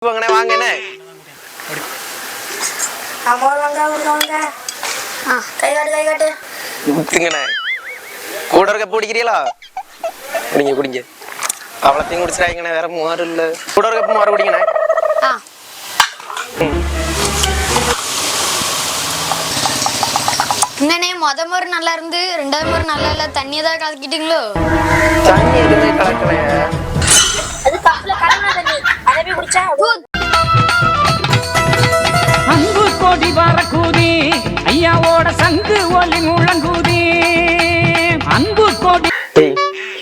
வாங்கண்ணே வாங்கண்ணே ஊத்துங்கண்ணே கூட இருக்க பிடிக்கிறீங்களா குடிங்க குடிங்க அவ்வளோத்தையும் குடிச்சிடாங்கண்ணே வேற மோர் இல்லை கூட இருக்க மோர் குடிங்கண்ணே என்னண்ணே முறை நல்லா இருந்து ரெண்டாவது முறை நல்லா இல்ல தண்ணி ஏதாவது கலக்கிட்டீங்களோ? தண்ணி எதுவுமே கலக்கலையா? அது கப்ல கலந்தா தண்ணி அதை போய் குடிச்சா அன்பு கொடி வரக்கூதி ஐயாவோட சங்கு ஒலி முழங்குதி அன்பு கொடி. ஏய்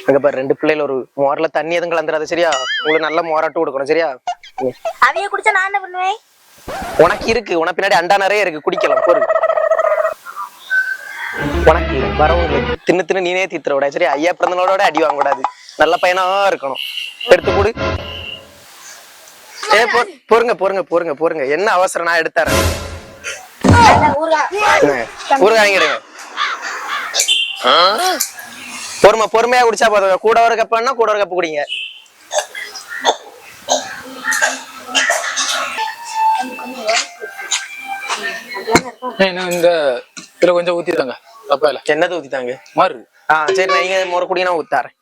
அங்க பாரு ரெண்டு பிள்ளைல ஒரு மோர்ல தண்ணி எதுவும் கலந்துடாது சரியா? உங்களுக்கு நல்ல மோராட்டு கொடுக்கணும் சரியா? அவைய குடிச்சா நான் என்ன பண்ணுவேன்? உனக்கு இருக்கு உனக்கு பின்னாடி அண்டா நிறைய இருக்கு குடிக்கலாம் போரு. உனக்கு வரவங்களுக்கு தின்னு தின்னு நீனே தீத்துற விட சரி? ஐயா பிறந்தனோட அடி வாங்க கூடாது, நல்ல பையனா இருக்கணும். எடுத்து கொடு. ஏ பொறுங்க பொறுங்க பொறுங்க பொறுங்க, என்ன அவசரம், நான் எடுத்துறேன். ஊருகா வாங்கிடுங்க. பொறுமையா குடிச்சா போதும். கூட ஒரு கப்புன்னா கூட ஒரு கப்பு குடிங்க. இந்த இதுல கொஞ்சம் ஊத்திட்டாங்க. தப்பால என்னது ஊத்திட்டாங்க? மாறு. சரி நீங்க மோர குடி, நான் ஊத்தாறேன்.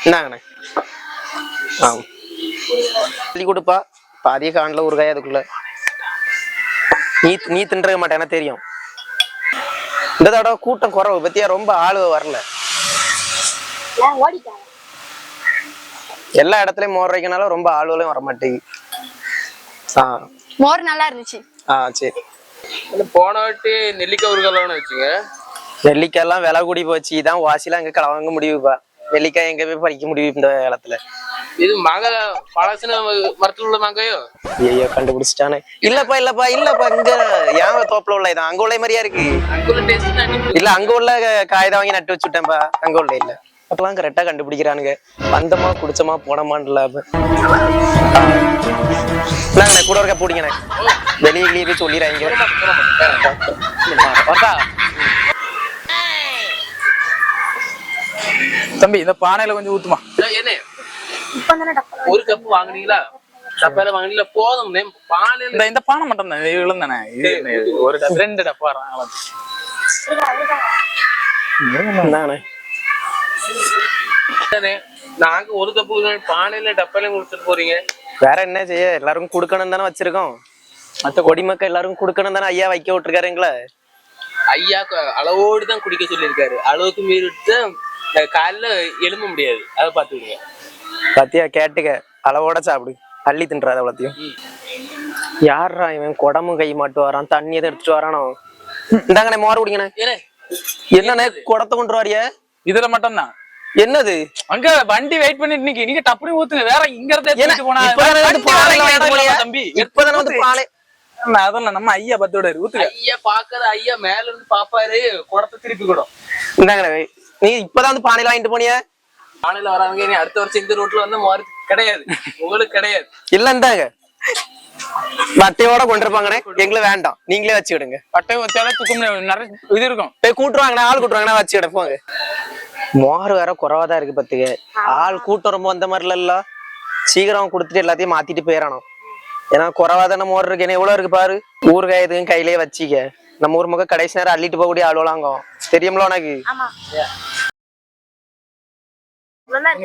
என்னங்கண்ணே தள்ளி கொடுப்பா. பாதிய காணல ஒரு காய் அதுக்குள்ள. நீ தின்றக மாட்டேன் எனக்கு தெரியும். இந்த தடவை கூட்டம் குறவு பத்தியா, ரொம்ப ஆளு வரல. எல்லா இடத்துலயும் மோர் வைக்கனால ரொம்ப ஆளுவலையும் வர மாட்டேங்குது. மோர் நல்லா இருந்துச்சு. சரி. போன வாட்டி நெல்லிக்காய் ஊறுகாய் வச்சுங்க. நெல்லிக்காய் எல்லாம் விலை கூடி போச்சு. இதான் வாசிலாம் அங்க வாங்க முடியுப்பா. நெல்லிக்காய் எங்க போய் பறிக்க முடியும் இந்த காலத்துல? இது மாங்காய் பழசுன மரத்துல உள்ள மாங்காயோ? ஐயோ கண்டுபிடிச்சிட்டானே. இல்லப்பா இல்லப்பா இல்லப்பா, இங்க ஏன் தோப்புல உள்ள இதான் அங்க உள்ள மாதிரியா இருக்கு. இல்ல அங்க உள்ள காய்தான் வாங்கி நட்டு வச்சுட்டேன்ப்பா. அங்க உள்ள இல்ல. அப்பெல்லாம் கரெக்டா கண்டுபிடிக்கிறானுங்க. வந்தமா குடிச்சமா போனமான்ல. நாங்கண்ணே கூட இருக்க போடிங்கண்ணே. வெளியே வெளியே போய் சொல்லிடுறாங்க. தம்பி இந்த பானையில கொஞ்சம் ஊத்துமா. என்ன ஒரு கப்பு வாங்குனீங்களா? டப்பால வாங்குனீங்களா? போதும். பானையில இந்த பானை மட்டும் தான் இழந்தானே. ஒரு ரெண்டு டப்பா நாங்க ஒரு கப்பு பானையில டப்பாலையும் கொடுத்துட்டு போறீங்க. வேற என்ன செய்ய, எல்லாரும் கொடுக்கணும் தானே வச்சிருக்கோம். மத்த கொடிமக்கள் எல்லாரும் கொடுக்கணும் தானே ஐயா வைக்க விட்டுருக்காருங்களா? ஐயா அளவோடு தான் குடிக்க சொல்லியிருக்காரு. அளவுக்கு மீறிட்டு காலைல எழும்ப முடியாது. அதை பாத்துக்கிடுங்க. பாத்தியா, கேட்டுக்க. அளவோட சாப்பிடு, அள்ளி தின்றாது அவ்வளோத்தையும். யாரா இவன் குடமும் கை மாட்டு வரான், தண்ணி எதை எடுத்துட்டு வரானோ? இந்தாங்கண்ணே மோர குடிங்கண்ணே. என்னண்ணே குடத்தை கொண்டு வரிய? இதுல மட்டும் தான். என்னது அங்க வண்டி வெயிட் பண்ணிட்டு நீங்க டப்புனு ஊத்துங்க. வேற இங்க இருந்தே போனா தம்பி. இப்பதானே வந்து பாலை அதெல்லாம் நம்ம ஐயா பத்தோட ஊத்துங்க. ஐயா பாக்காத ஐயா மேல இருந்து பாப்பாரு. குடத்தை திருப்பி கூடும். இந்தாங்கண்ணே, நீ இப்பதான் வந்து பானையில வாங்கிட்டு போனிய? பானையில வராங்க. நீ அடுத்த வருஷம் இந்த ரோட்ல வந்து மாறு கிடையாது. உங்களுக்கு கிடையாது. இல்ல இந்தாங்க வட்டையோட கொண்டிருப்பாங்கண்ணே. எங்களுக்கு வேண்டாம், நீங்களே வச்சு விடுங்க. வட்டையை வச்சாலும் தூக்கம் நிறைய இது இருக்கும். போய் கூட்டுருவாங்கண்ணே, ஆள் கூட்டுருவாங்கண்ணா, வச்சு விடுப்போங்க. மோர் வேற குறவாதான் இருக்கு பத்துக்க. ஆள் கூட்டம் ரொம்ப அந்த மாதிரில இல்ல. சீக்கிரம் கொடுத்துட்டு எல்லாத்தையும் மாத்திட்டு போயிடணும். ஏன்னா குறவாதான மோர் இருக்கு. என்ன எவ்வளவு இருக்கு பாரு. ஊறுகாய் எதுவும் கையிலேயே வச்சிக்க. நம்ம ஊர் முக கடைசி நேரம் அள்ளிட்டு போகக்கூடிய ஆளுவலாங்க தெரியும்ல உனக்கு.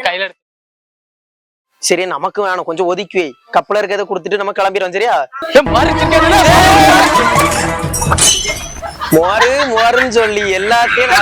கையில சரி நமக்கு வேணும், கொஞ்சம் ஒதுக்கி வை. கப்பல இருக்கிறத கொடுத்துட்டு நம்ம கிளம்பிடுவோம் சரியா? மோரு மோருன்னு சொல்லி எல்லாத்தையும்